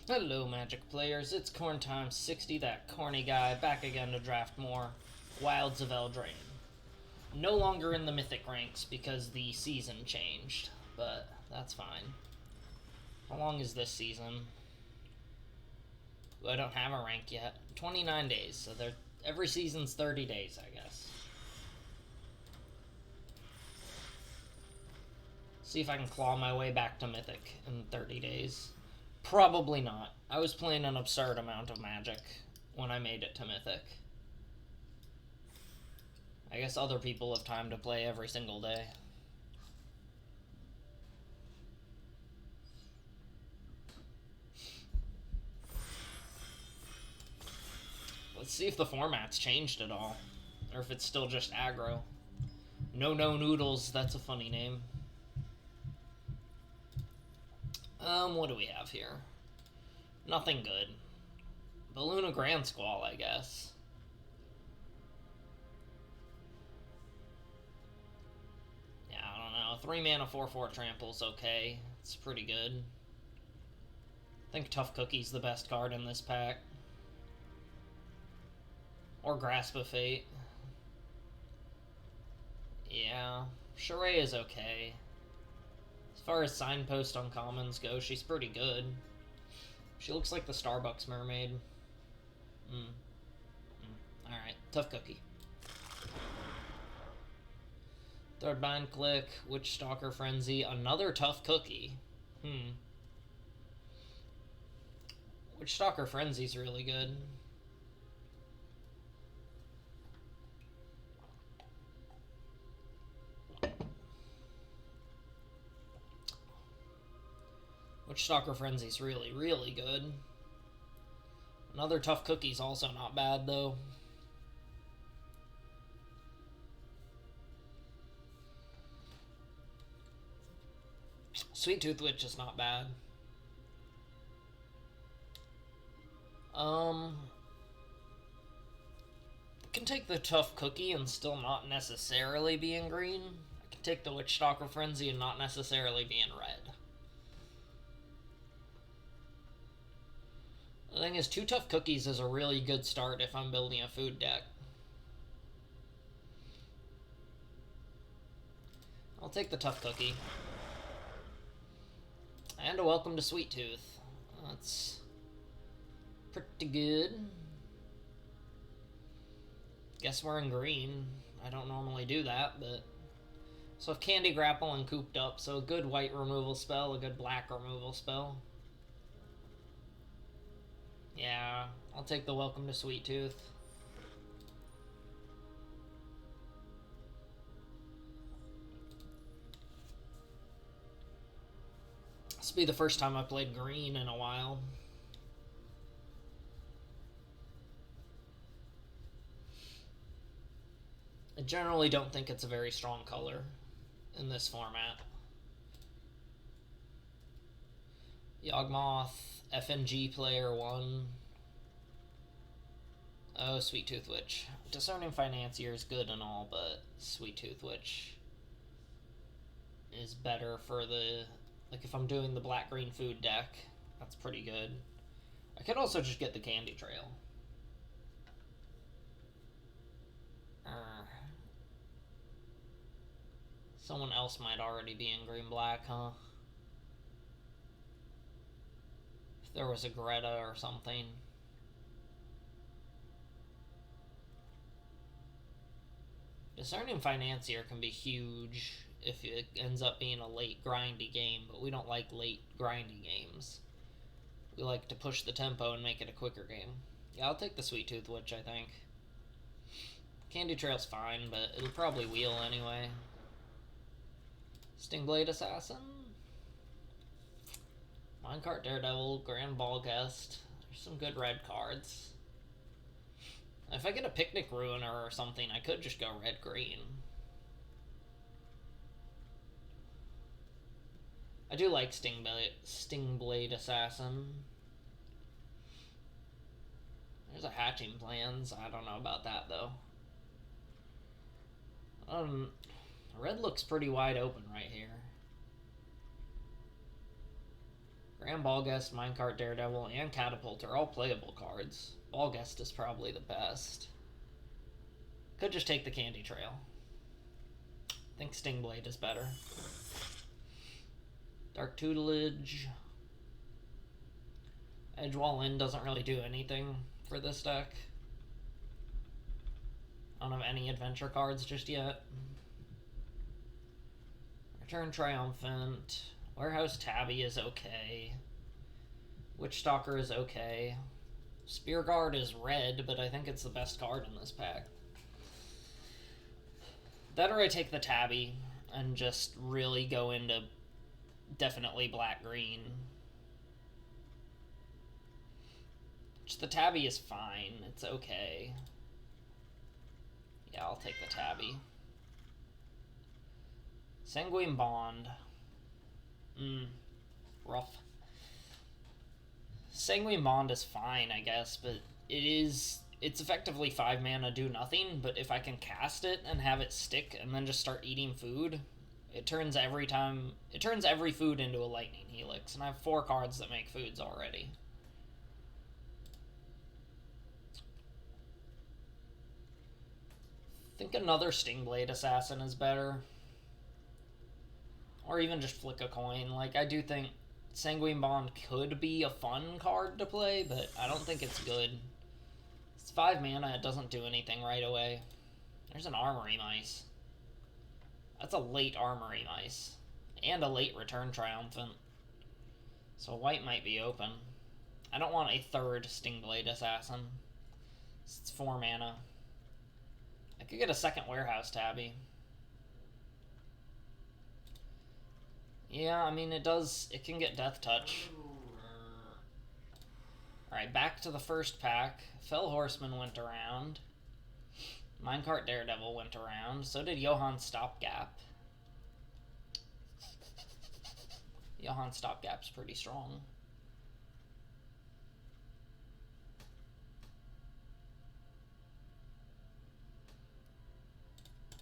Hello, Magic players. It's Corn Time 60, that corny guy, back again to draft more Wilds of Eldraine. No longer in the Mythic ranks because the season changed, but that's fine. How long is this season? Ooh, I don't have a rank yet. 29 days, so every season's 30 days, I guess. See if I can claw my way back to Mythic in 30 days. Probably not. I was playing an absurd amount of Magic when I made it to Mythic. I guess other people have time to play every single day. Let's see if the format's changed at all. Or if it's still just aggro. No Noodles, that's a funny name. What do we have here? Nothing good. Balloon of Grand Squall, I guess. Yeah, I don't know. 3 mana 4/4 trample's okay. It's pretty good. I think Tough Cookie's the best card in this pack. Or Grasp of Fate. Yeah, Charade is okay. As far as Signpost uncommons go, she's pretty good. She looks like the Starbucks mermaid. Alright, Tough Cookie. Third Bind Click, Witch Stalker Frenzy, another Tough Cookie. Witch Stalker Frenzy's really good. Witch Stalker Frenzy's really, really good. Another Tough Cookie's also not bad, though. Sweettooth Witch is not bad. Can take the Tough Cookie and still not necessarily be in green. I can take the Witch Stalker Frenzy and not necessarily be in red. The thing is, 2 Tough Cookies is a really good start if I'm building a food deck. I'll take the Tough Cookie. And a Welcome to Sweettooth. That's pretty good. Guess we're in green. I don't normally do that, but... So if Candy Grapple and Cooped Up, so a good white removal spell, a good black removal spell. Yeah, I'll take the Welcome to Sweettooth. This will be the first time I played green in a while. I generally don't think it's a very strong color in this format. Yawgmoth, FNG player 1. Oh, Sweettooth Witch. Discerning Financier is good and all, but Sweettooth Witch is better for the... Like, if I'm doing the black-green food deck, that's pretty good. I could also just get the Candy Trail. Someone else might already be in green-black, huh? If there was a Greta or something. Discerning Financier can be huge if it ends up being a late grindy game, but we don't like late grindy games. We like to push the tempo and make it a quicker game. Yeah, I'll take the Sweettooth Witch, I think. Candy Trail's fine, but it'll probably wheel anyway. Stingblade Assassin? Minecart Daredevil, Grand Ball Guest. There's some good red cards. If I get a Picnic Ruiner or something, I could just go red-green. I do like Stingblade Assassin. There's a Hatching Plans. I don't know about that, though. Red looks pretty wide open right here. Grand Ballgust, Minecart, Daredevil, and Catapult are all playable cards. Ballgust is probably the best. Could just take the Candy Trail. I think Stingblade is better. Dark Tutelage. Edgewall Inn doesn't really do anything for this deck. I don't have any adventure cards just yet. Return Triumphant. Warehouse Tabby is okay. Witchstalker is okay. Spearguard is red, but I think it's the best card in this pack. That or I take the Tabby and just really go into definitely black-green. Which the Tabby is fine. It's okay. Yeah, I'll take the Tabby. Sanguine Bond. Rough. Sanguine Bond is fine, I guess, but it's effectively 5 mana, do nothing, but if I can cast it and have it stick and then just start eating food, it turns every food into a Lightning Helix, and I have 4 cards that make foods already. I think another Stingblade Assassin is better. Or even just flick a coin. Like, I do think Sanguine Bond could be a fun card to play, but I don't think it's good. It's 5 mana, it doesn't do anything right away. There's an Armory Mice. That's a late Armory Mice. And a late Return Triumphant. So white might be open. I don't want a 3rd Stingblade Assassin. It's 4 mana. I could get a 2nd Warehouse Tabby. Yeah, I mean, it can get Death Touch. Alright, back to the first pack. Fell Horseman went around. Minecart Daredevil went around. So did Johann Stopgap. Johann Stopgap's pretty strong.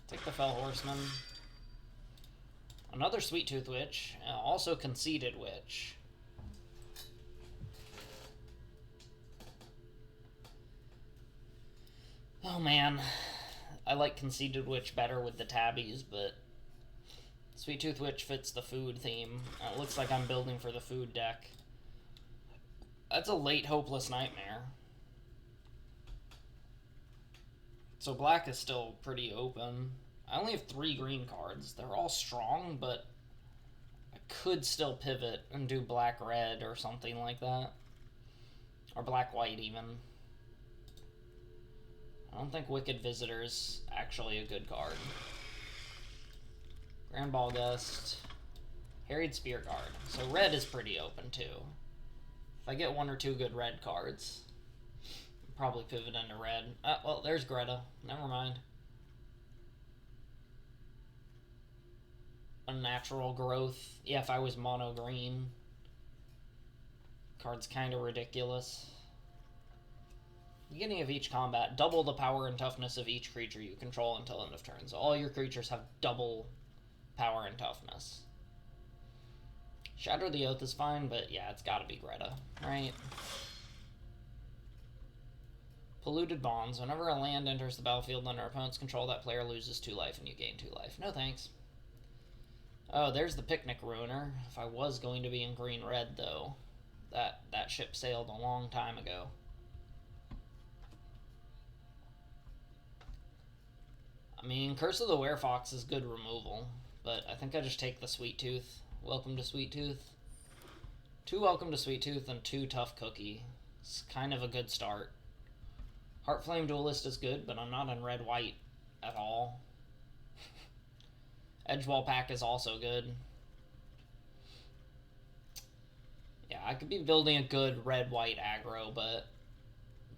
Take the Fell Horseman. Another Sweettooth Witch, also Conceited Witch. Oh man, I like Conceited Witch better with the tabbies, but Sweettooth Witch fits the food theme. It looks like I'm building for the food deck. That's a late Hopeless Nightmare. So black is still pretty open. I only have 3 green cards. They're all strong, but I could still pivot and do black-red or something like that. Or black-white, even. I don't think Wicked Visitor's actually a good card. Grand Ballgust. Harried Spearguard. So red is pretty open, too. If I get 1 or 2 good red cards, I'll probably pivot into red. Well, there's Greta. Never mind. Unnatural Growth. Yeah, if I was mono green. Card's kind of ridiculous. Beginning of each combat, double the power and toughness of each creature you control until end of turn. So all your creatures have double power and toughness. Shatter the Oath is fine, but yeah, it's gotta be Greta, right? Polluted Bonds. Whenever a land enters the battlefield under opponent's control, that player loses 2 life and you gain 2 life. No thanks. Oh, there's the Picnic Ruiner. If I was going to be in green-red, though, that ship sailed a long time ago. I mean, Curse of the Werefox is good removal, but I think I just take the Sweettooth. Welcome to Sweettooth. 2 Welcome to Sweettooth and 2 Tough Cookie. It's kind of a good start. Heartflame Duelist is good, but I'm not in red-white at all. Edgewall Pack is also good. Yeah, I could be building a good red-white aggro, but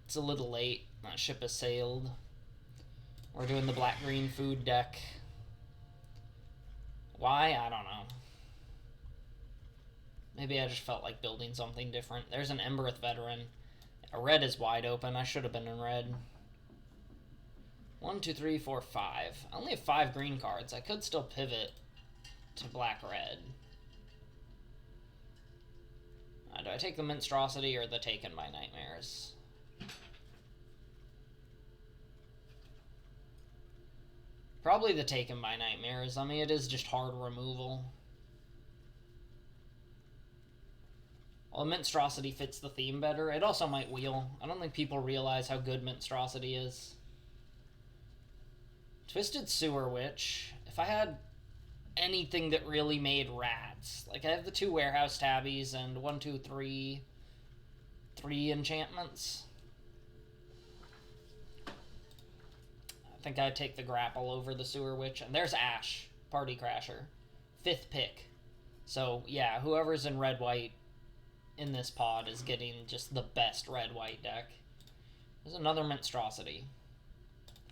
it's a little late. That ship has sailed. We're doing the black-green food deck. Why? I don't know. Maybe I just felt like building something different. There's an Embereth Veteran. A red is wide open. I should have been in red. 1, 2, 3, 4, 5. I only have 5 green cards. I could still pivot to black-red. Do I take the Monstrosity or the Taken by Nightmares? Probably the Taken by Nightmares. I mean, it is just hard removal. Well, Monstrosity fits the theme better. It also might wheel. I don't think people realize how good Monstrosity is. Twisted Sewer Witch. If I had anything that really made rats. Like, I have the 2 Warehouse Tabbies and 1, 2, 3... 3 enchantments. I think I'd take the Grapple over the Sewer Witch. And there's Ash, Party Crasher. 5th pick. So, yeah, whoever's in red-white in this pod is getting just the best red-white deck. There's another Monstrosity.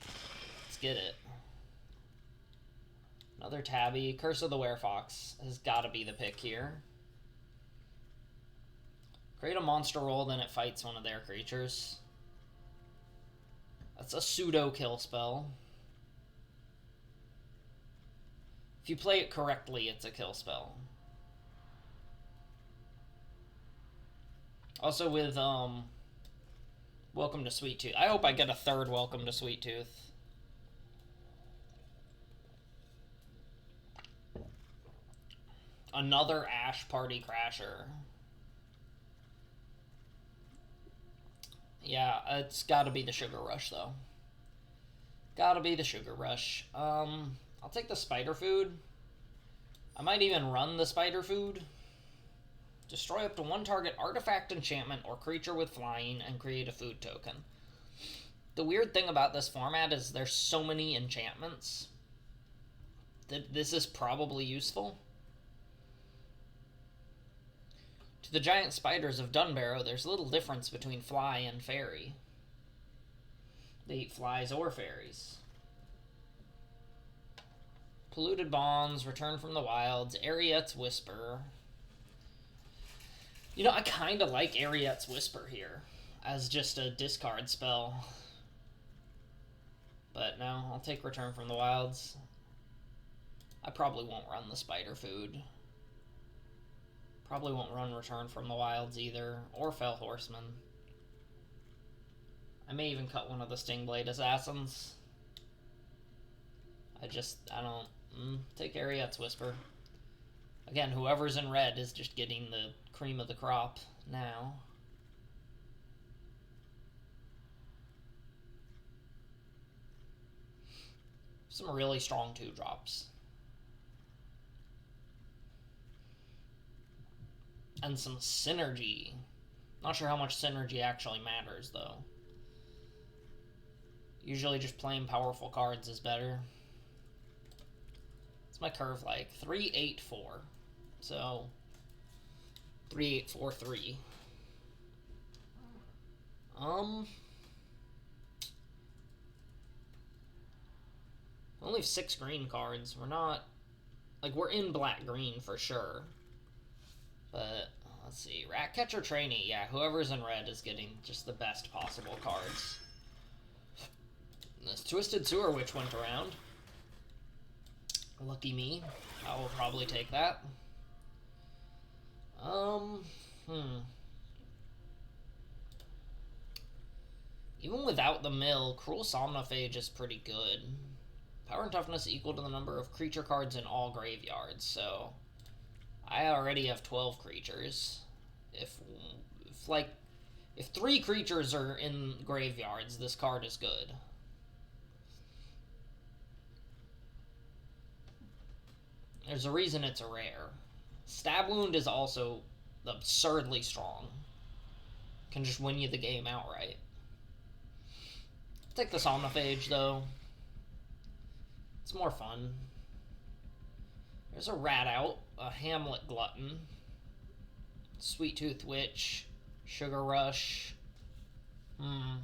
Let's get it. Another Tabby. Curse of the Werefox has got to be the pick here. Create a monster roll, then it fights one of their creatures. That's a pseudo-kill spell. If you play it correctly, it's a kill spell. Also with, Welcome to Sweettooth. I hope I get a 3rd Welcome to Sweettooth. Another Ash Party Crasher. Yeah, it's gotta be the Sugar Rush, though. Gotta be the Sugar Rush. I'll take the Spider Food. I might even run the Spider Food. Destroy up to 1 target artifact, enchantment, or creature with flying, and create a food token. The weird thing about this format is there's so many enchantments that this is probably useful. To the giant spiders of Dunbarrow, there's little difference between fly and fairy. They eat flies or fairies. Polluted Bonds, Return from the Wilds, Ariette's Whisper. You know, I kind of like Ariette's Whisper here as just a discard spell. But no, I'll take Return from the Wilds. I probably won't run the Spider Food. Probably won't run Return from the Wilds either, or Fell Horseman. I may even cut one of the Stingblade Assassins. I don't... take Ariette's Whisper. Again, whoever's in red is just getting the cream of the crop now. Some really strong 2-drops. And some synergy. Not sure how much synergy actually matters, though. Usually just playing powerful cards is better. What's my curve like? 3, 8, 4. So, 3, 8, 4, 3. Only have 6 green cards. We're not... Like, we're in black-green for sure. But, let's see. Ratcatcher Trainee. Yeah, whoever's in red is getting just the best possible cards. This Twisted Sewer Witch went around. Lucky me. I will probably take that. Even without the mill, Cruel Somnophage is pretty good. Power and toughness equal to the number of creature cards in all graveyards, so I already have 12 creatures. If 3 creatures are in graveyards, this card is good. There's a reason it's a rare. Stab Wound is also absurdly strong. Can just win you the game outright. Take the Somnophage, though. It's more fun. There's a Rat Out, a Hamlet Glutton, Sweettooth Witch, Sugar Rush. Kind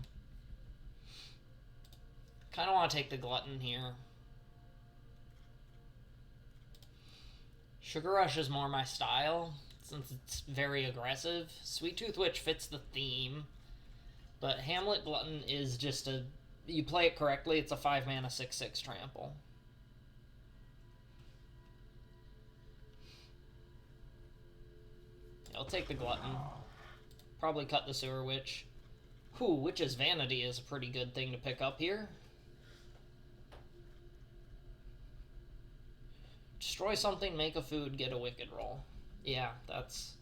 of want to take the Glutton here. Sugar Rush is more my style, since it's very aggressive. Sweettooth Witch fits the theme, but Hamlet Glutton is just a... You play it correctly, it's a 5-mana 6/6 trample. I'll take the Glutton. Probably cut the Sewer Witch. Whew, Witch's Vanity is a pretty good thing to pick up here. Destroy something, make a food, get a Wicked roll. Yeah, that's...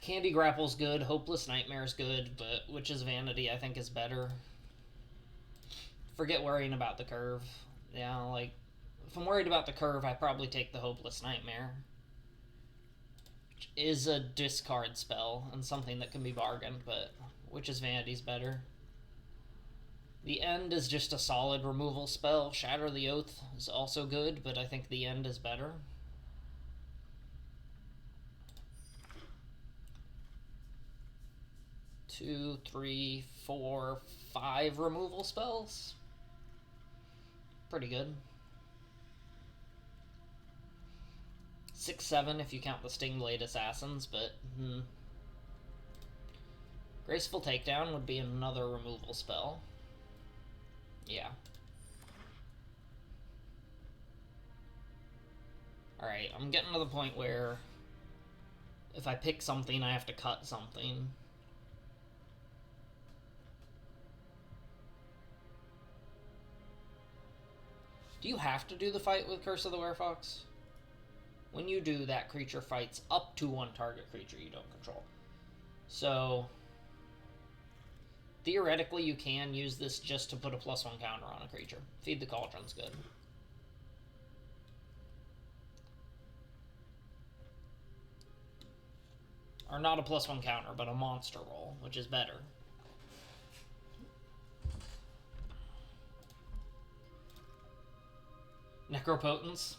Candy Grapple's good, Hopeless Nightmare's good, but Witch's Vanity I think is better. Forget worrying about the curve. Yeah, like, if I'm worried about the curve, I probably take the Hopeless Nightmare. Which is a discard spell, and something that can be bargained, but Witch's Vanity's better. The End is just a solid removal spell. Shatter the Oath is also good, but I think the End is better. Two, three, four, 5 removal spells. Pretty good. 6, 7 if you count the Stingblade Assassins, but Graceful Takedown would be another removal spell. Yeah. Alright, I'm getting to the point where if I pick something, I have to cut something. Do you have to do the fight with Curse of the Werefox? When you do, that creature fights up to one target creature you don't control. So, theoretically, you can use this just to put a +1 counter on a creature. Feed the Cauldron's good. Or not a +1 counter, but a monster roll, which is better. Necropotence.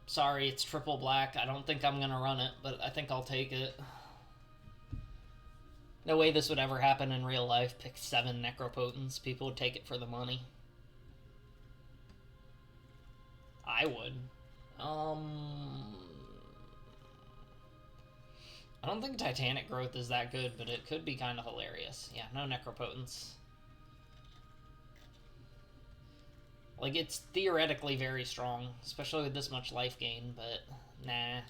Sorry, it's triple black. I don't think I'm going to run it, but I think I'll take it. No way this would ever happen in real life. Pick 7 Necropotence. People would take it for the money. I would. I don't think Titanic Growth is that good, but it could be kind of hilarious. Yeah, no Necropotence. Like, it's theoretically very strong, especially with this much life gain, but nah.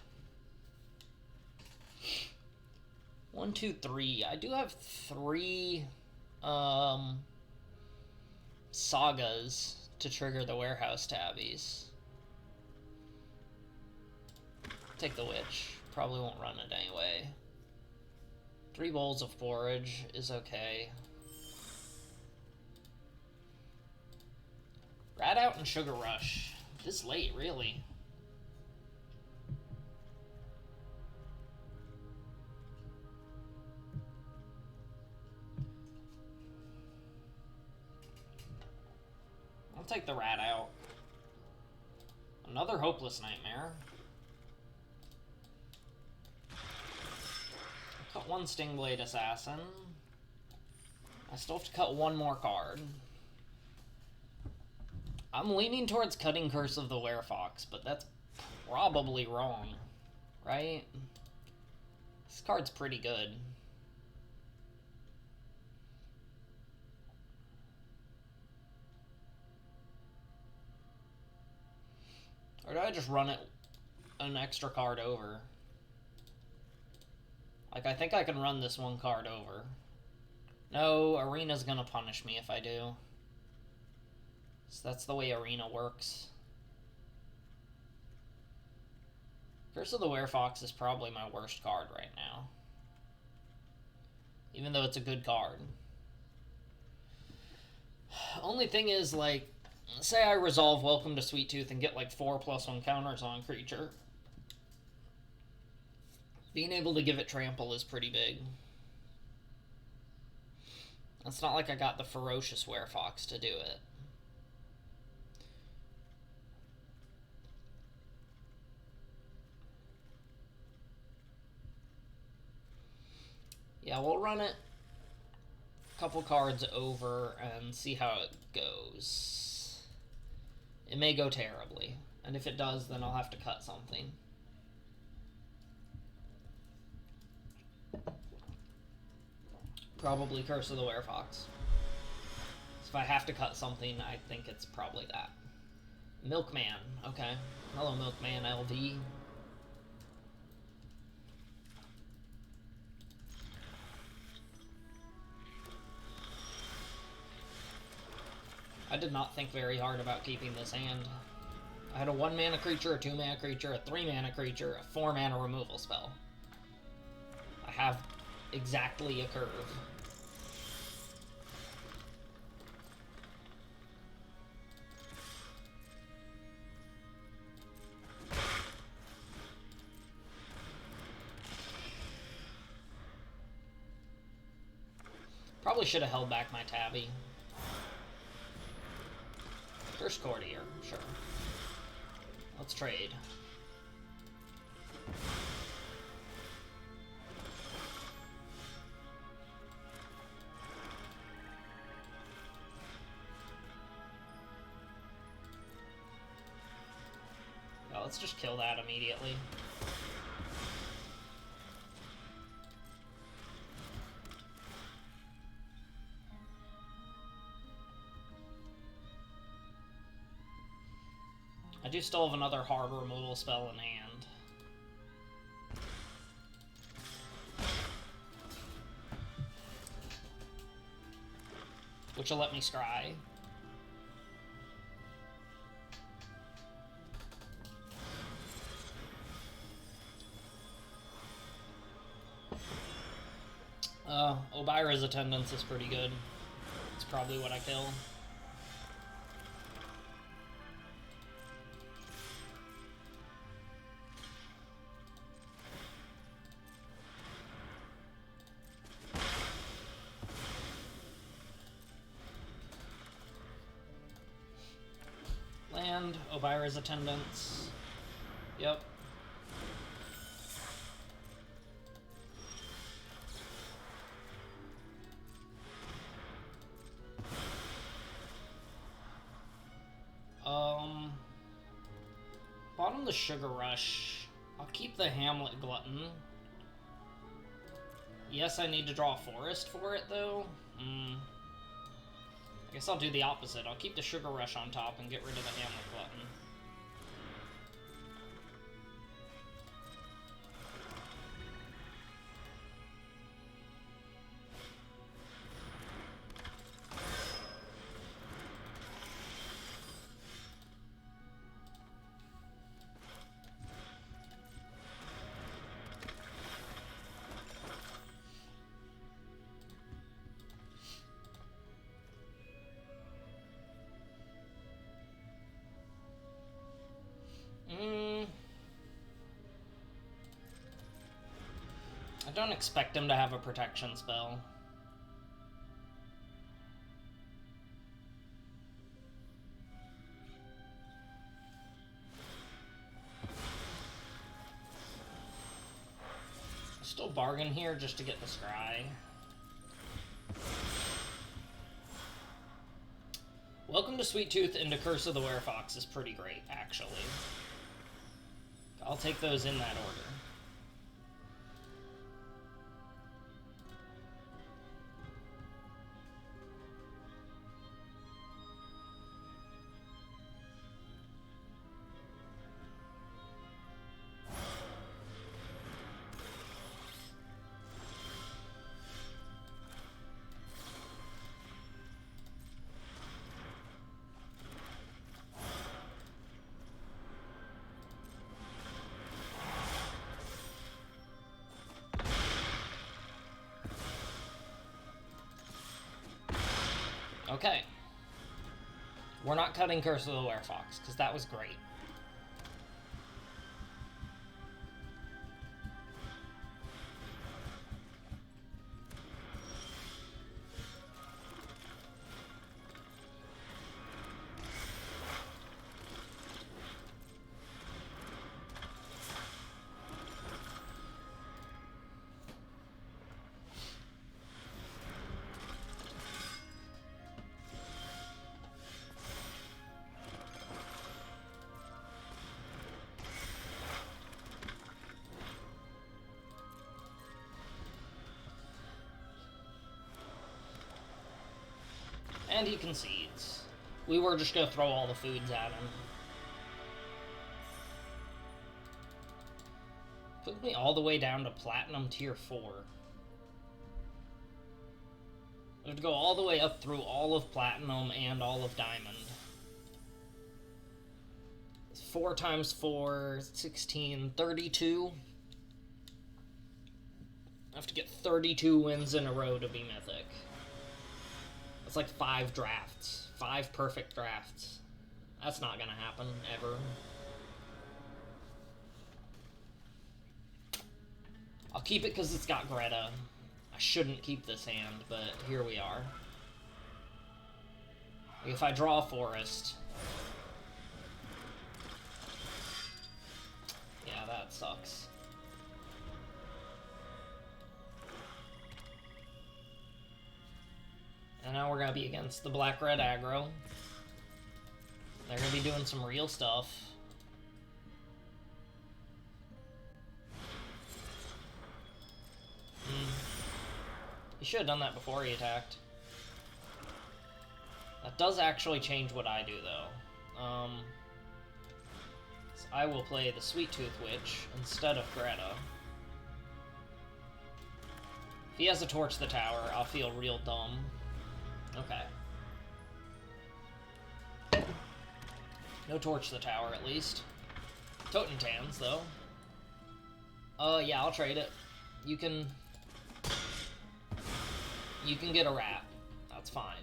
1, 2, 3. I do have 3 sagas to trigger the warehouse tabbies. Take the Witch. Probably won't run it anyway. 3 bowls of forage is okay. Rat Out and Sugar Rush. This late, really. I'll take the Rat Out. Another Hopeless Nightmare. Cut 1 Stingblade Assassin. I still have to cut 1 more card. I'm leaning towards cutting Curse of the Werefox, but that's probably wrong, right? This card's pretty good. Or do I just run it an extra card over? Like, I think I can run this 1 card over. No, Arena's gonna punish me if I do. So that's the way Arena works. Curse of the Werefox is probably my worst card right now. Even though it's a good card. Only thing is, like, say I resolve Welcome to Sweettooth and get like 4 +1 counters on creature. Being able to give it trample is pretty big. It's not like I got the Ferocious Werefox to do it. Yeah, we'll run it a couple cards over and see how it goes. It may go terribly, and if it does, then I'll have to cut something. Probably Curse of the Werefox. So if I have to cut something, I think it's probably that. Milkman, okay. Hello, Milkman LV. I did not think very hard about keeping this hand. I had a 1-mana creature, a 2-mana creature, a 3-mana creature, a 4-mana removal spell. I have exactly a curve. Probably should have held back my tabby. First Courtier, sure. Let's trade. Oh, let's just kill that immediately. I do still have another hard removal spell in hand. Which will let me scry. Obira's Attendance is pretty good. It's probably what I kill. Land, Obira's Attendance. Yep. Bottom the Sugar Rush. I'll keep the Hamlet Glutton. Yes, I need to draw a forest for it, though. I guess I'll do the opposite. I'll keep the Sugar Rush on top and get rid of the Hamlet Glutton. I don't expect him to have a protection spell. Still bargain here just to get the scry. Welcome to Sweettooth into Curse of the Werefox is pretty great, actually. I'll take those in that order. Okay. We're not cutting Curse of the Werefox, because that was great. And he concedes. We were just going to throw all the foods at him. Put me all the way down to Platinum Tier 4. I have to go all the way up through all of Platinum and all of Diamond. 4 times 4, 16, 32. I have to get 32 wins in a row to be mythic. That's like 5 drafts. 5 perfect drafts. That's not gonna happen, ever. I'll keep it because it's got Greta. I shouldn't keep this hand, but here we are. If I draw a forest... Yeah, that sucks. And now we're gonna be against the black-red aggro. They're gonna be doing some real stuff. He should have done that before he attacked. That does actually change what I do, though. So I will play the Sweettooth Witch instead of Greta. If he has a Torch the Tower, I'll feel real dumb. Okay. No Torch the Tower, at least. Totentans, though. Yeah, I'll trade it. You can get a rat. That's fine.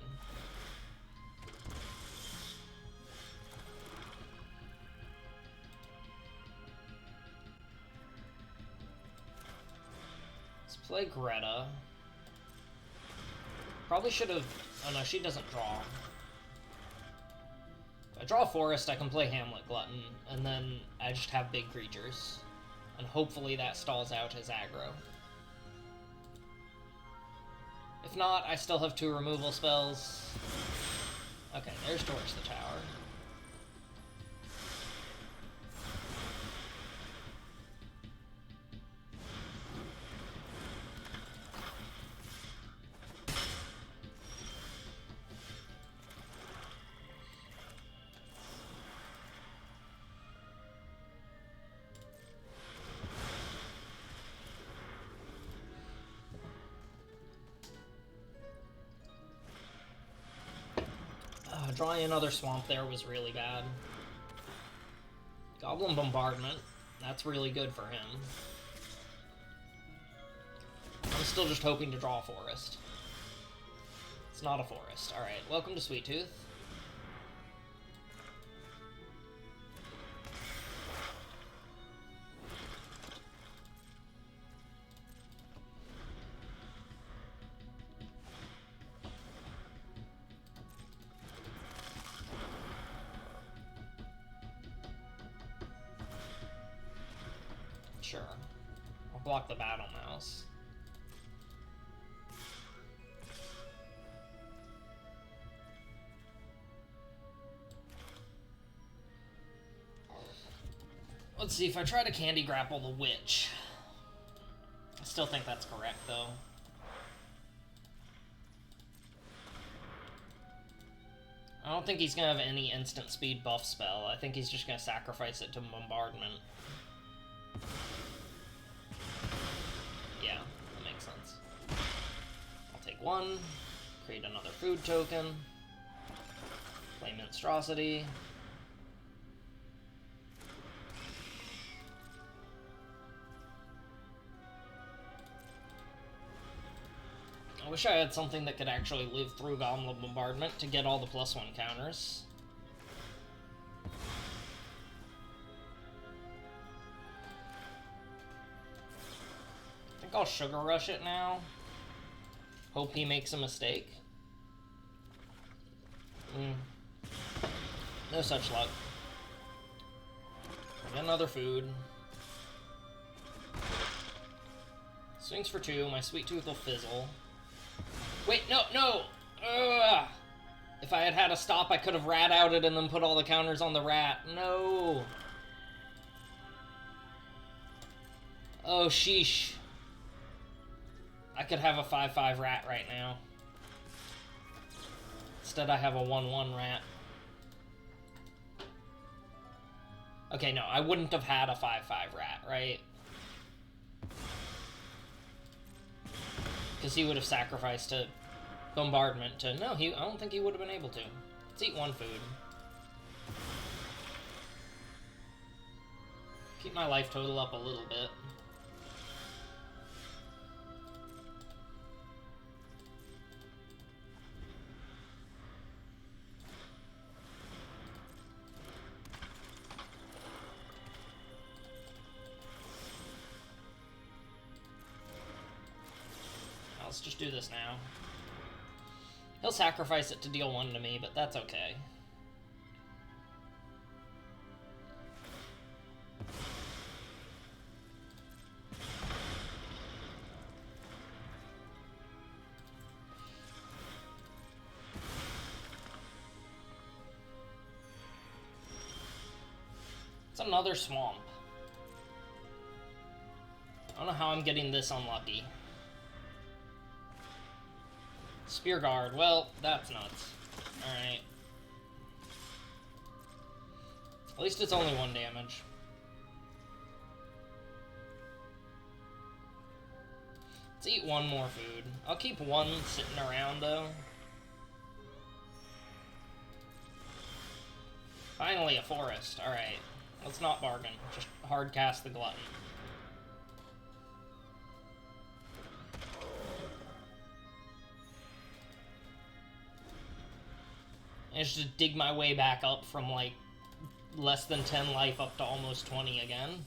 Let's play Greta. Probably should have... Oh no, she doesn't draw. If I draw a forest, I can play Hamlet Glutton, and then I just have big creatures. And hopefully that stalls out his aggro. If not, I still have 2 removal spells. Okay, there's Torch the Tower. Drawing another swamp there was really bad. Goblin Bombardment. That's really good for him. I'm still just hoping to draw a forest. It's not a forest. Alright, welcome to Sweettooth. Sure. I'll block the Battle Mouse. Let's see, if I try to Candy Grapple the Witch... I still think that's correct, though. I don't think he's gonna have any instant speed buff spell. I think he's just gonna sacrifice it to Bombardment. Yeah, that makes sense. I'll take 1, create another food token, play Monstrosity. I wish I had something that could actually live through Goblin Bombardment to get all the +1 counters. I think I'll Sugar Rush it now. Hope he makes a mistake. No such luck. Get another food. Swings for 2, my Sweettooth will fizzle. Wait, no, no! Ugh. If I had had a stop, I could have rat-outed and then put all the counters on the rat. No! Oh, sheesh. I could have a 5/5 rat right now. Instead, I have a 1/1 rat. Okay, no, I wouldn't have had a 5/5 rat, right? Because he would have sacrificed to bombardment to... No, I don't think he would have been able to. Let's eat one food. Keep my life total up a little bit. Let's just do this now. He'll sacrifice it to deal 1 to me, but that's okay. It's another swamp. I don't know how I'm getting this unlucky. Spear Guard. Well, that's nuts. Alright. At least it's only 1 damage. Let's eat 1 more food. I'll keep 1 sitting around, though. Finally, a forest. Alright. Let's not bargain. Just hard cast the Glutton. And just to dig my way back up from, like, less than 10 life up to almost 20 again.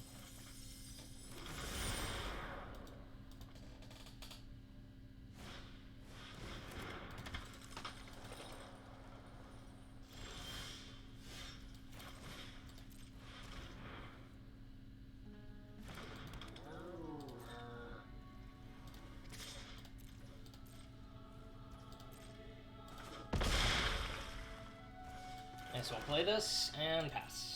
So I'll play this and pass.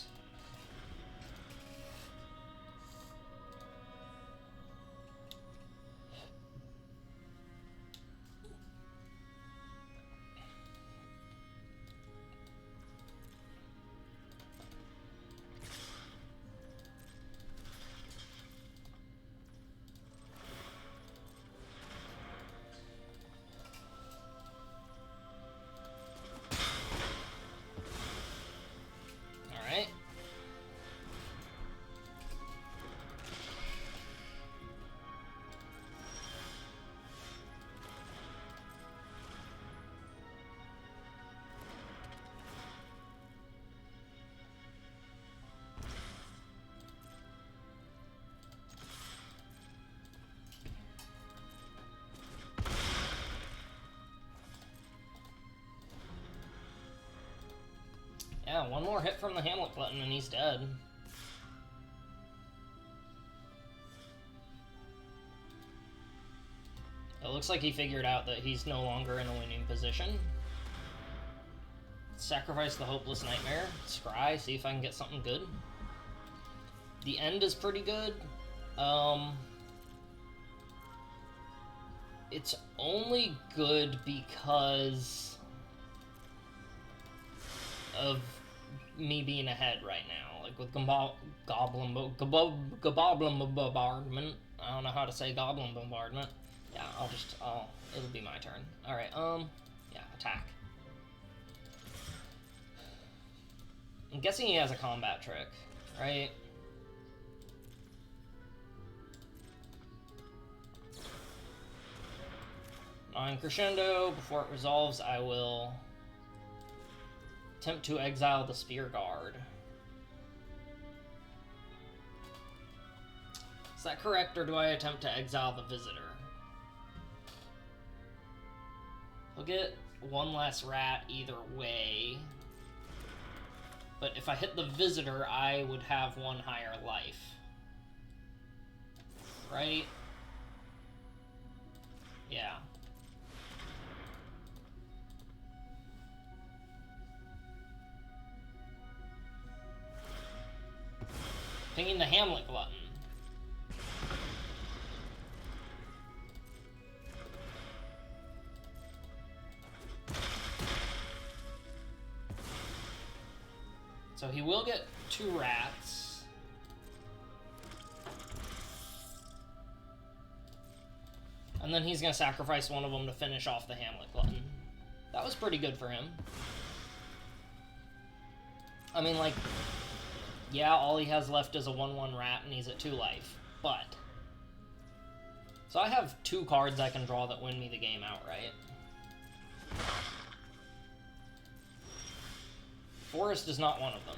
Yeah, 1 more hit from the Hamlet button and he's dead. It looks like he figured out that he's no longer in a winning position. Sacrifice the Hopeless Nightmare. Scry, see if I can get something good. The end is pretty good. It's only good because of me being ahead right now. Like with Goblin Bombardment. I don't know how to say Goblin Bombardment. Yeah, it'll be my turn. Alright, yeah, attack. I'm guessing he has a combat trick, right? On Crescendo, before it resolves, I will attempt to exile the Spear Guard. Is that correct, or do I attempt to exile the Visitor? He'll get 1 less rat either way. But if I hit the Visitor, I would have 1 higher life. Right? Yeah. Pinging the Hamlet Glutton. So he will get 2 rats. And then he's going to sacrifice one of them to finish off the Hamlet Glutton. That was pretty good for him. I mean, like, yeah, all he has left is a 1/1 rat, and he's at 2 life. But... So I have 2 cards I can draw that win me the game outright. Forest is not one of them.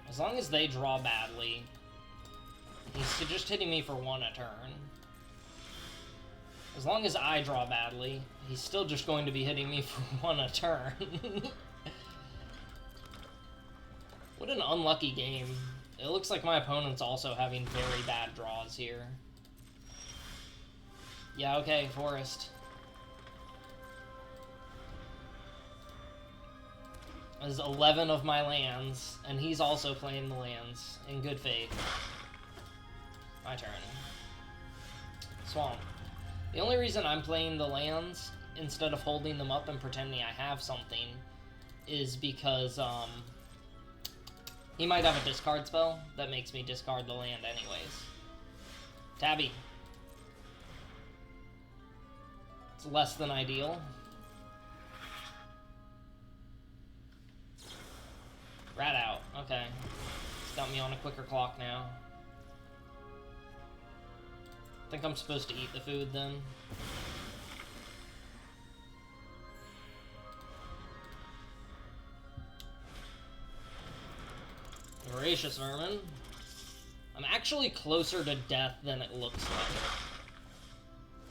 As long as they draw badly, he's just hitting me for 1 a turn. As long as I draw badly, he's still just going to be hitting me for 1 a turn. What an unlucky game. It looks like my opponent's also having very bad draws here. Yeah, okay, Forest. There's 11 of my lands, and he's also playing the lands in good faith. My turn. Swamp. The only reason I'm playing the lands instead of holding them up and pretending I have something is because he might have a discard spell that makes me discard the land anyways. Tabby. It's less than ideal. Rat out. Okay. It's got me on a quicker clock now. I think I'm supposed to eat the food then. Voracious Vermin. I'm actually closer to death than it looks like.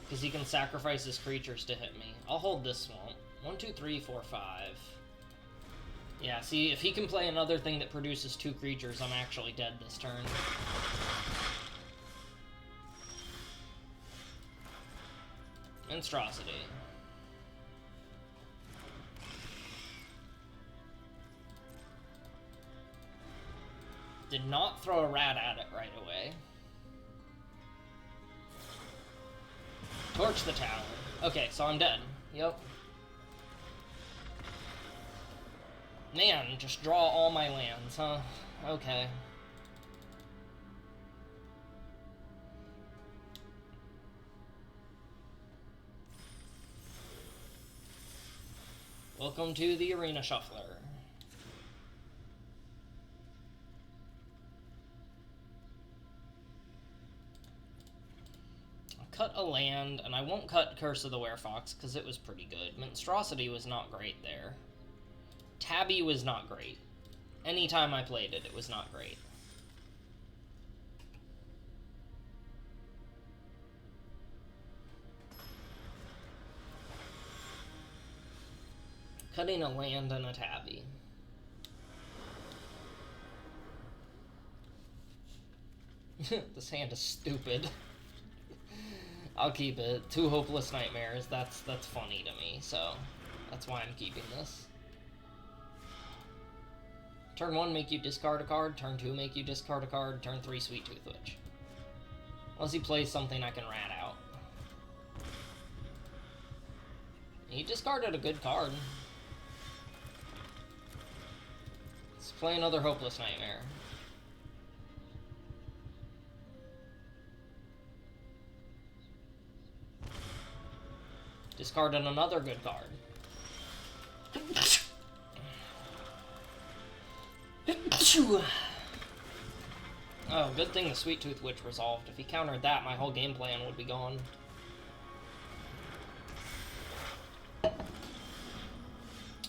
Because he can sacrifice his creatures to hit me. I'll hold this swamp. 1, 2, 3, 4, 5. Yeah, see, if he can play another thing that produces 2 creatures, I'm actually dead this turn. Monstrosity. Did not throw a rat at it right away. Torch the tower. Okay, so I'm dead. Yep. Man, just draw all my lands, huh? Okay. Welcome to the Arena Shuffler. I'll cut a land, and I won't cut Curse of the Werefox because it was pretty good. Monstrosity was not great there. Tabby was not great. Anytime I played it, it was not great. Cutting a land and a Tabby. This hand is stupid. I'll keep it. 2 Hopeless Nightmares. That's funny to me, so that's why I'm keeping this. Turn 1, make you discard a card. Turn 2, make you discard a card. Turn 3, Sweettooth Witch. Unless he plays something I can rat out. He discarded a good card. Let's play another Hopeless Nightmare. Discarded another good card. Oh, good thing the Sweettooth Witch resolved. If he countered that, my whole game plan would be gone.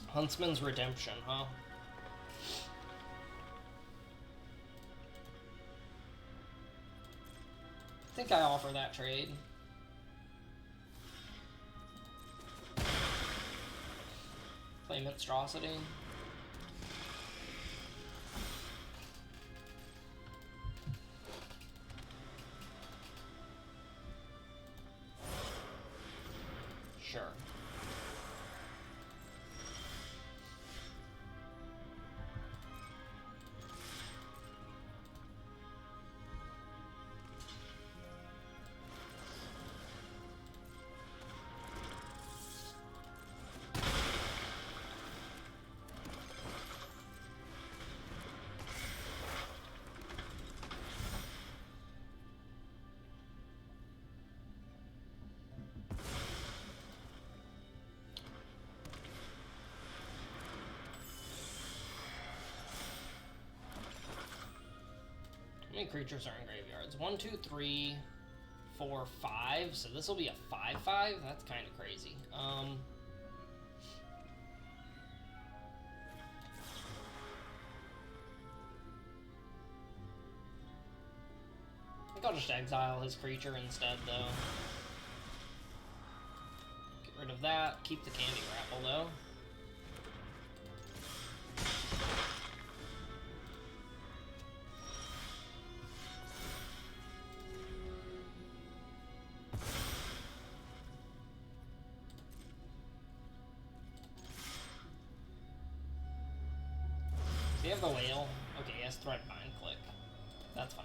Huntsman's Redemption, huh? I think I offer that trade. Play Monstrosity. Sure. many creatures are in graveyards? 1, 2, 3, 4, 5. So this will be a 5/5? That's kind of crazy. I think I'll just exile his creature instead, though. Get rid of that. Keep the candy grapple, though. Do you have the whale? Okay, yes, threat bind, click. That's fine.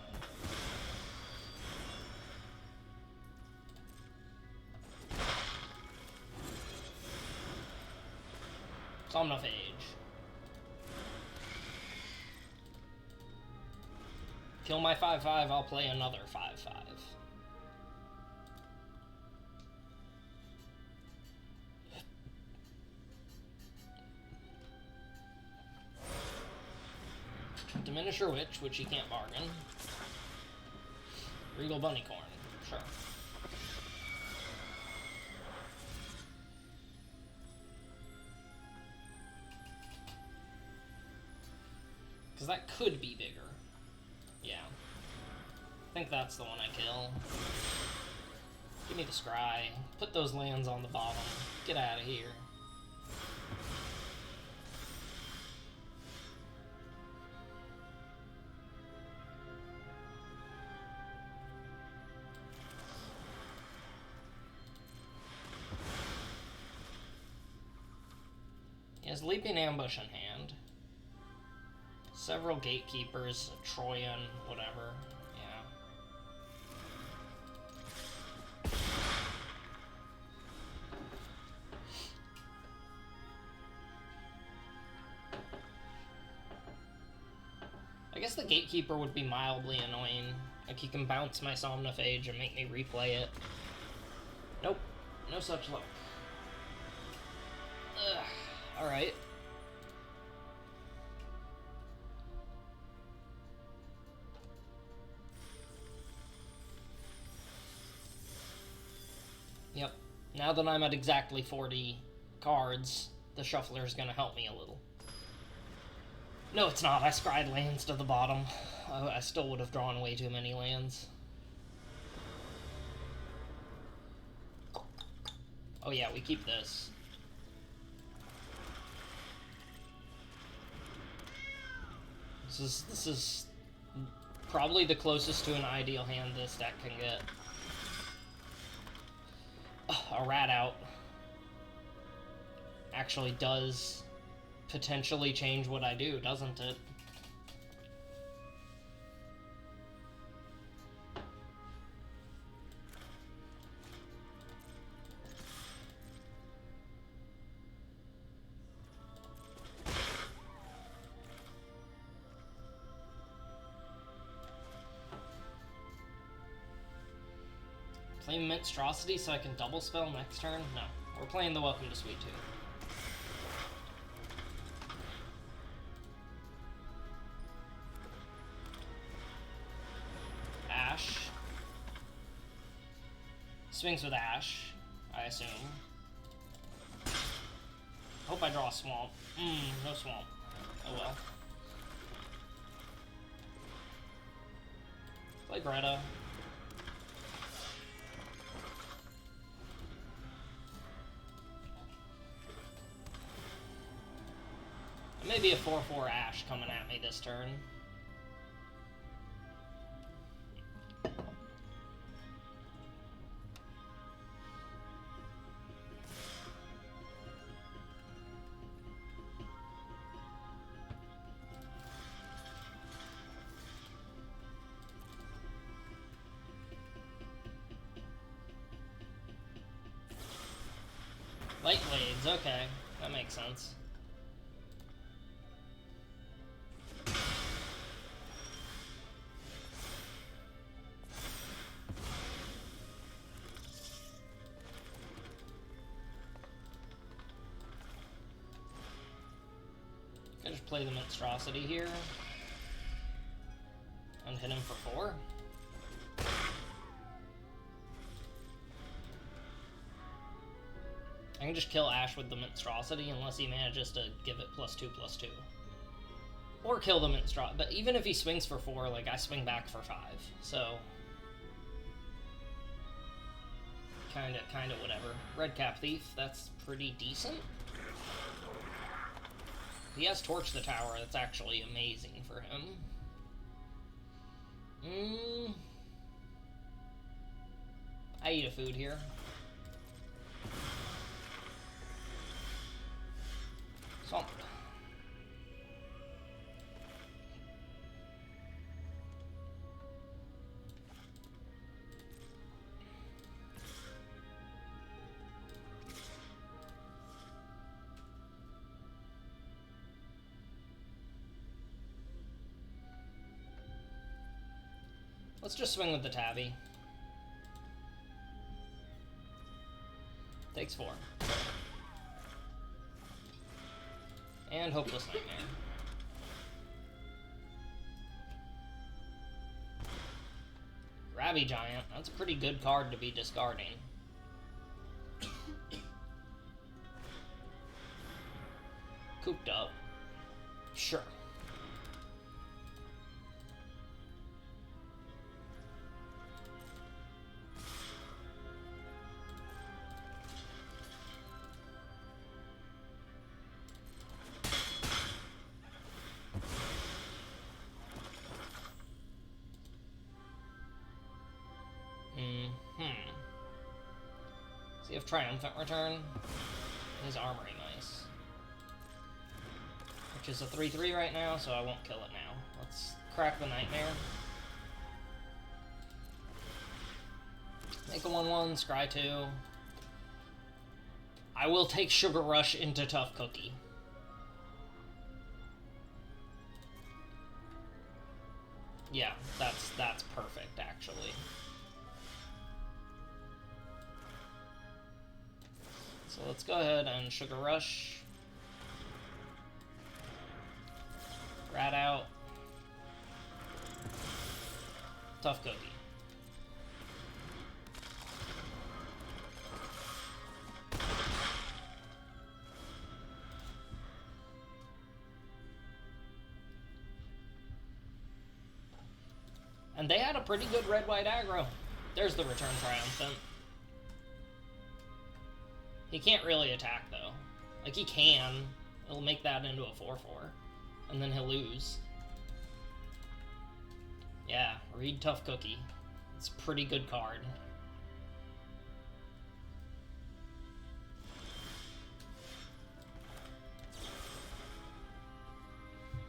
Somnophage. Kill my 5/5, I'll play another 5/5. Diminisher Witch, which you can't bargain. Regal Bunnycorn, sure. Because that could be bigger. Yeah. I think that's the one I kill. Give me the Scry. Put those lands on the bottom. Get out of here. He has Leaping Ambush in hand. Several Gatekeepers, Troyan, whatever. Yeah. I guess the Gatekeeper would be mildly annoying. Like, he can bounce my Somnophage and make me replay it. Nope. No such luck. Ugh. Alright. Yep. Now that I'm at exactly 40 cards, the Shuffler's gonna help me a little. No, it's not. I scryed lands to the bottom. I still would have drawn way too many lands. Oh yeah, we keep this. This is probably the closest to an ideal hand this deck can get. A Rat Out actually does potentially change what I do, doesn't it? Play Monstrosity so I can double spell next turn? No. We're playing the Welcome to Sweettooth. Ash. Swings with Ash, I assume. Hope I draw a Swamp. No Swamp. Oh well. Play Greta. Maybe a 4/4 Ash coming at me this turn. Light Blades, okay. That makes sense. I just play the Monstrosity here. And hit him for 4. I can just kill Ash with the Monstrosity unless he manages to give it +2/+2. Or kill the Monstrosity. But even if he swings for 4, like, I swing back for 5. So... Kinda whatever. Red Cap Thief, that's pretty decent. He has Torch the Tower, that's actually amazing for him. I eat a food here. Swamp. Let's just swing with the Tabby. Takes 4. And Hopeless Nightmare. Grabby Giant. That's a pretty good card to be discarding. Cooped up. Sure. See if Triumphant Return. His Armory, nice. Which is a 3/3 right now, so I won't kill it now. Let's crack the Nightmare. Make a 1/1, scry 2. I will take Sugar Rush into Tough Cookie. Yeah, that's perfect, actually. So let's go ahead and Sugar Rush. Rat out. Tough Cookie. And they had a pretty good red-white aggro. There's the Return Triumphant. He can't really attack, though. Like, he can. It'll make that into a 4/4. And then he'll lose. Yeah, read Tough Cookie. It's a pretty good card.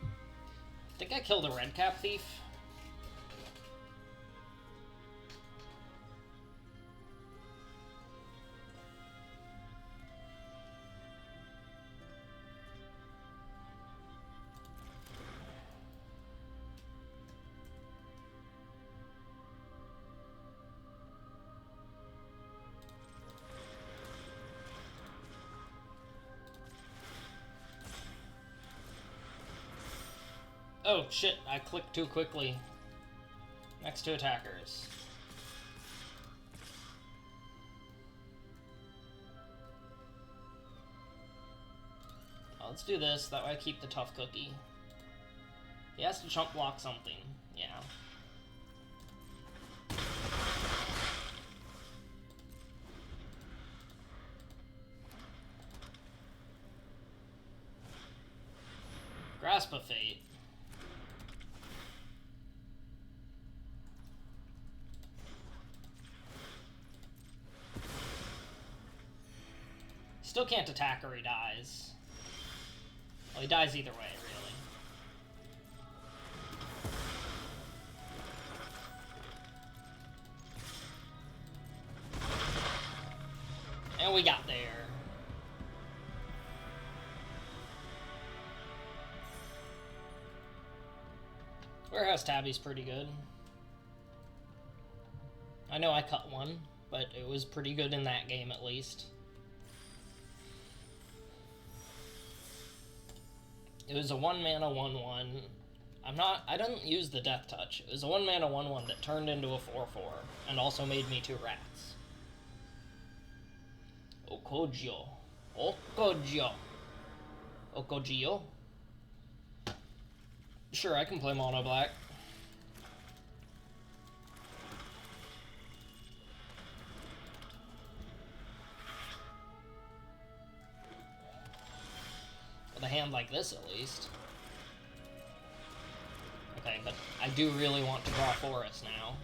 I think I killed a Red Cap Thief. Oh shit, I clicked too quickly. Next to attackers. Oh, let's do this, that way I keep the Tough Cookie. He has to chump block something, yeah. Grasp of Fate. Still can't attack or he dies. Well, he dies either way, really. And we got there. Warehouse Tabby's pretty good. I know I cut one, but it was pretty good in that game at least. It was a 1-mana 1/1 I didn't use the Death Touch. It was a 1-mana 1/1 that turned into a 4/4 and also made me 2 rats. Okogio. Okogio. Okogio? Sure, I can play mono black. With a hand like this, at least. Okay, but I do really want to draw Forest now.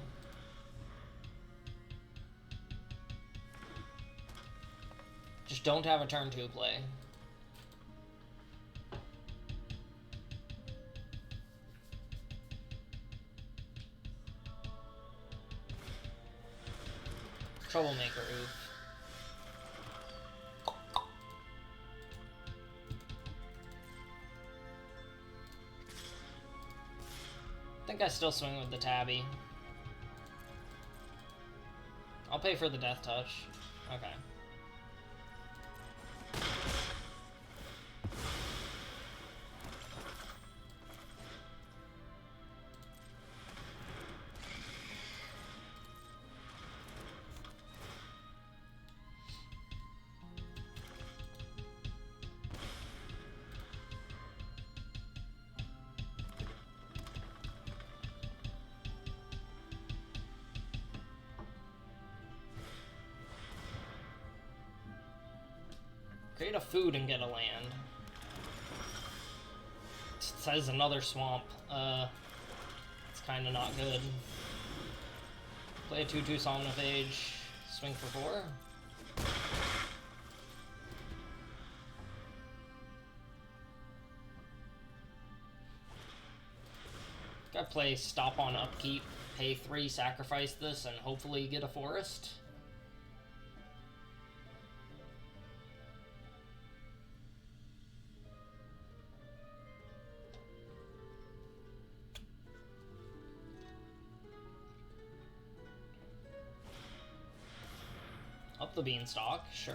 Just don't have a turn 2 play. Troublemaker, oof. I think I still swing with the Tabby. I'll pay for the Death Touch. Okay. Create a food and get a land. It says another swamp. It's kind of not good. Play a 2/2 Somnophage. Swing for 4. Gotta play Stop on Upkeep, pay 3, sacrifice this, and hopefully get a Forest. Up the Beanstalk, sure.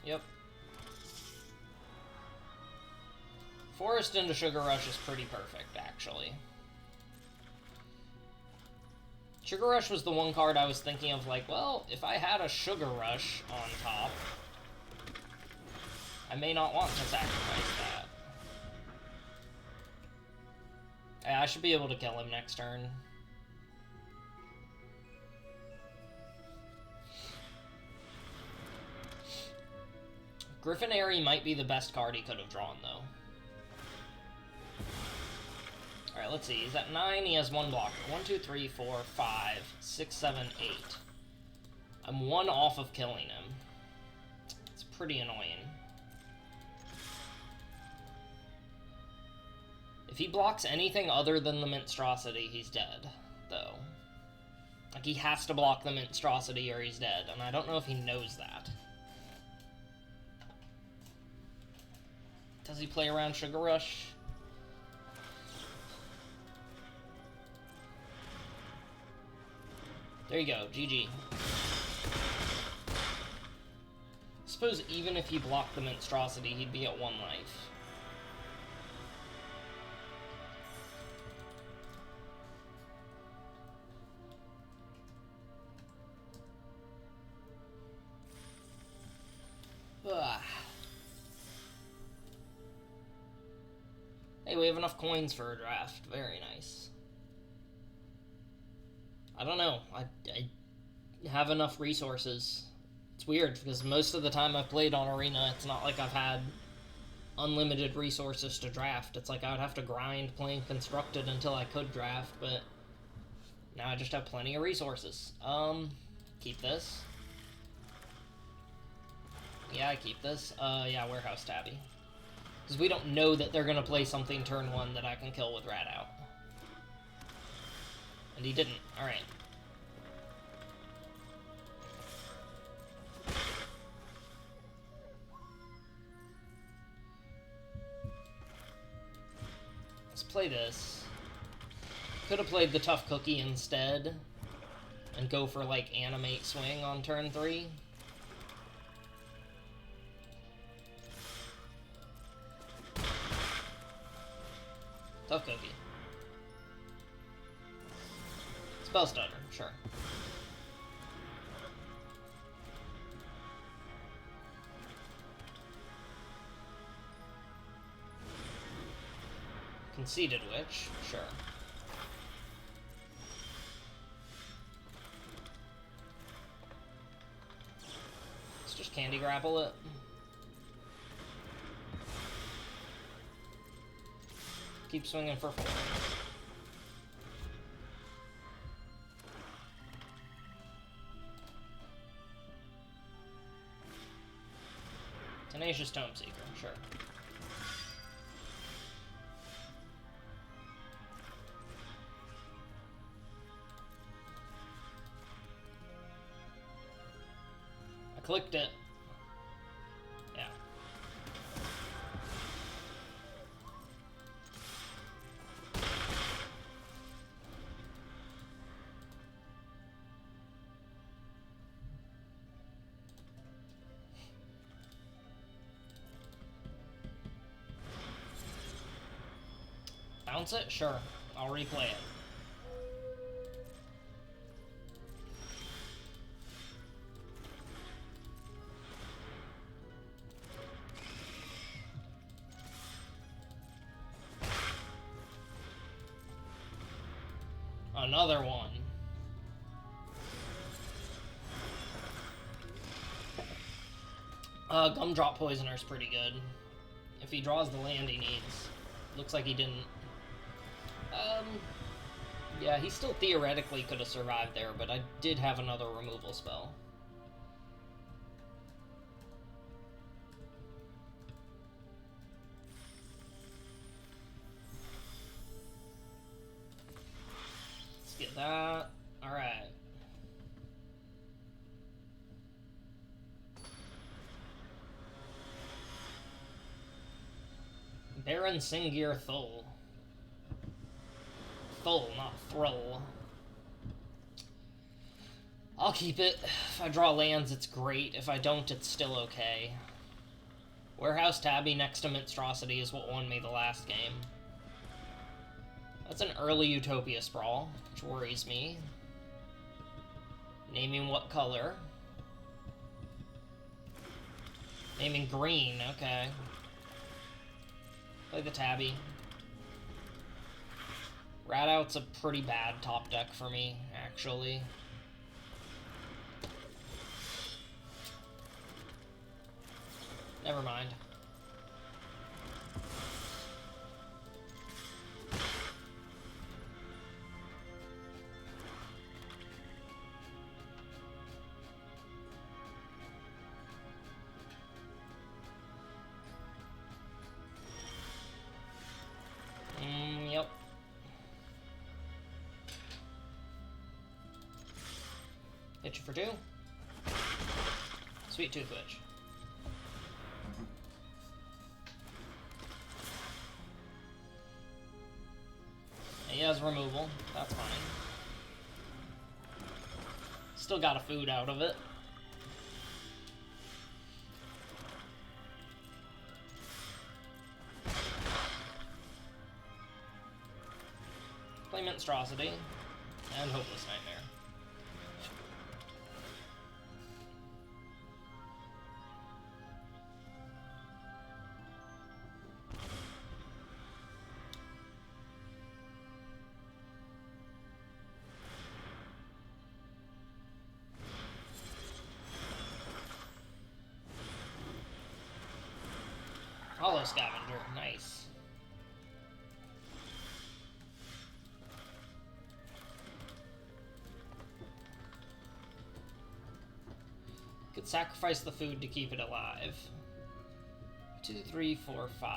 Yep. Forest into Sugar Rush is pretty perfect, actually. Sugar Rush was the one card I was thinking of, like, well, if I had a Sugar Rush on top, I may not want to sacrifice that. Yeah, I should be able to kill him next turn. Griffinary might be the best card he could have drawn, though. Alright, let's see. He's at 9. He has 1 blocker. 1, 2, 3, 4, 5, 6, 7, 8. I'm 1 off of killing him. It's pretty annoying. If he blocks anything other than the Monstrosity, he's dead, though. Like, he has to block the Monstrosity or he's dead, and I don't know if he knows that. Does he play around Sugar Rush? There you go, GG. Suppose even if he blocked the Monstrosity, he'd be at 1 life. Ugh. Hey, we have enough coins for a draft. Very nice. I don't know. I have enough resources. It's weird, because most of the time I've played on Arena, it's not like I've had unlimited resources to draft. It's like I would have to grind playing Constructed until I could draft, but now I just have plenty of resources. Keep this. Yeah, I keep this. Yeah, Warehouse Tabby. Because we don't know that they're going to play something turn 1 that I can kill with Rat Out. And he didn't. Alright. Let's play play this. Could have played the Tough Cookie instead and go for, like, Animate Swing on turn 3. Tough Cookie. Spell Stutter, sure. Conceited Witch, sure. Let's just Candy Grapple it. Keep swinging for 4. Tenacious Tome Seeker, sure. I clicked it. Yeah. Bounce it? Sure. I'll replay it. Another one. Gumdrop Poisoner's pretty good. If he draws the land he needs. Looks like he didn't. Yeah, he still theoretically could have survived there, but I did have another removal spell. Let's get that. Alright. Baron Singir Thul. Thul, not Thrull. I'll keep it. If I draw lands, it's great. If I don't, it's still okay. Warehouse Tabby next to Monstrosity is what won me the last game. That's an early Utopia Sprawl, which worries me. Naming what color? Naming green, okay. Play the Tabby. Rat Out's a pretty bad top deck for me, actually. Never mind. Yep. Hit you for 2. Sweettooth Witch. He has removal. That's fine. Still got a food out of it. Play Monstrosity and Hopeless Nightmare. Hollow Scavenger, nice. Could sacrifice the food to keep it alive. 2, 3, 4, 5.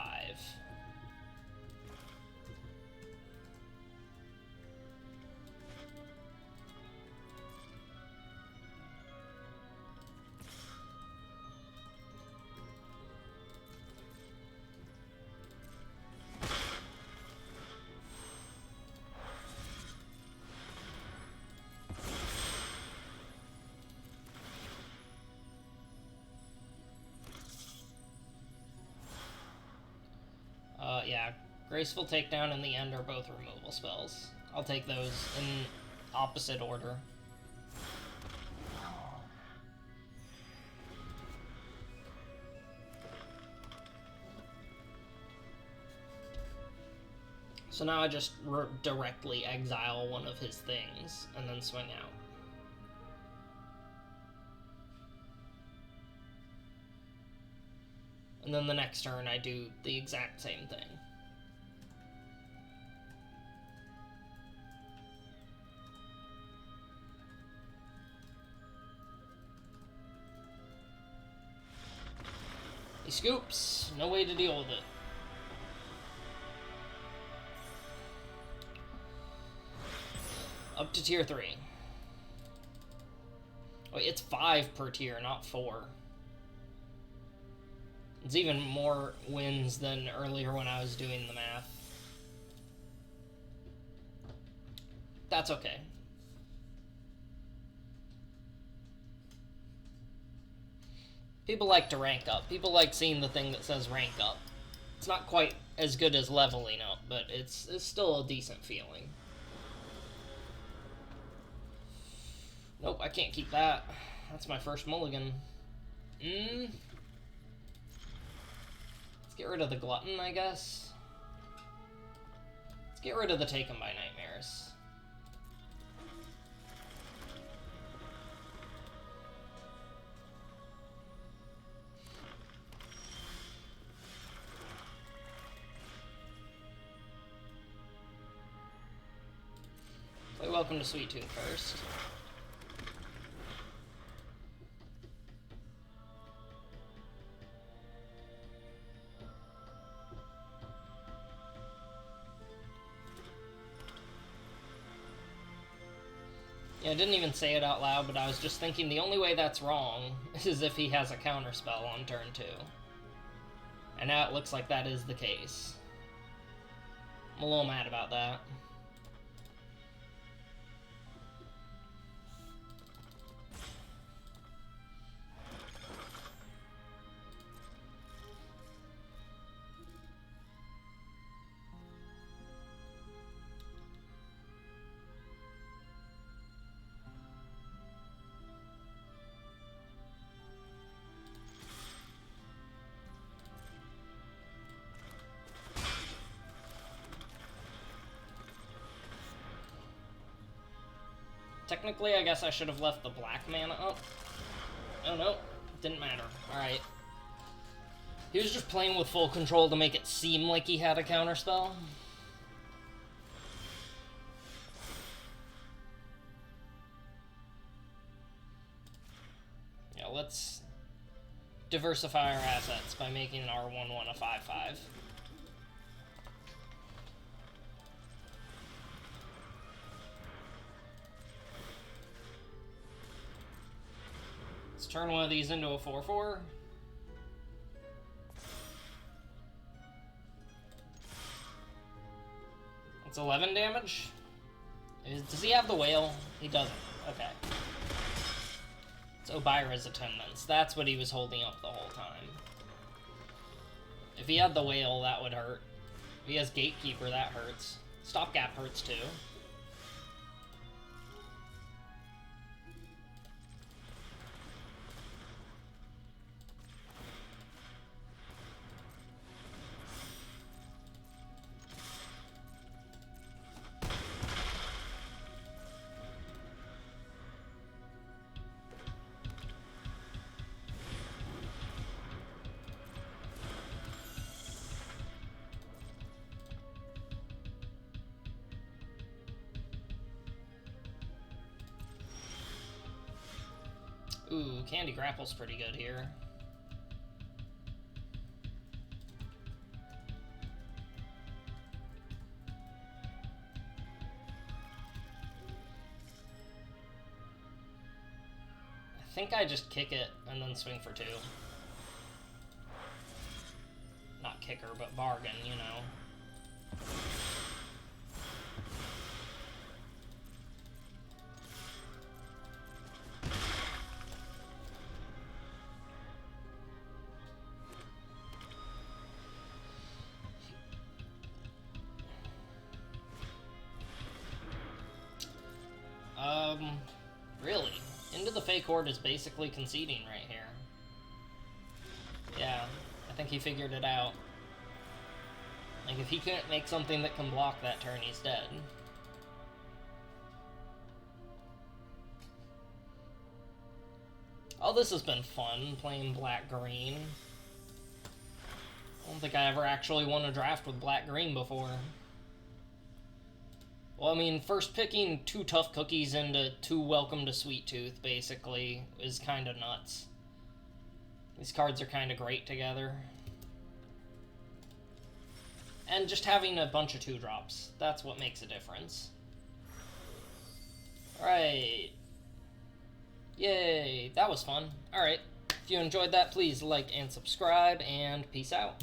Graceful Takedown and the End are both removal spells. I'll take those in opposite order. So now I just directly exile one of his things and then swing out. And then the next turn I do the exact same thing. He scoops. No way to deal with it. Up to tier 3. Wait, it's 5 per tier, not 4. It's even more wins than earlier when I was doing the math. That's okay. People like to rank up. People like seeing the thing that says rank up. It's not quite as good as leveling up, but it's still a decent feeling. Nope, I can't keep that. That's my first mulligan. Let's get rid of the Glutton, I guess. Let's get rid of the Taken by Nightmares. Play Welcome to Sweettooth first. Yeah, I didn't even say it out loud, but I was just thinking the only way that's wrong is if he has a counterspell on turn 2. And now it looks like that is the case. I'm a little mad about that. Technically, I guess I should have left the black mana up. Oh no, didn't matter. Alright. He was just playing with full control to make it seem like he had a counterspell. Yeah, let's diversify our assets by making our 1/1 a 5/5. Let's turn one of these into a 4/4. It's 11 damage. Does he have the whale? He doesn't. Okay. It's Obira's Attendants. That's what he was holding up the whole time. If he had the whale, that would hurt. If he has Gatekeeper, that hurts. Stopgap hurts too. Ooh, Candy Grapple's pretty good here. I think I just kick it and then swing for 2. Not kicker, but bargain, you know. Really? Into the Fake Horde is basically conceding right here. Yeah, I think he figured it out. Like, if he couldn't make something that can block that turn, he's dead. Oh, this has been fun, playing black-green. I don't think I ever actually won a draft with black-green before. Well, I mean, first picking 2 Tough Cookies into 2 Welcome to Sweettooth, basically, is kind of nuts. These cards are kind of great together. And just having a bunch of 2-drops, that's what makes a difference. Alright. Yay, that was fun. Alright, if you enjoyed that, please like and subscribe, and peace out.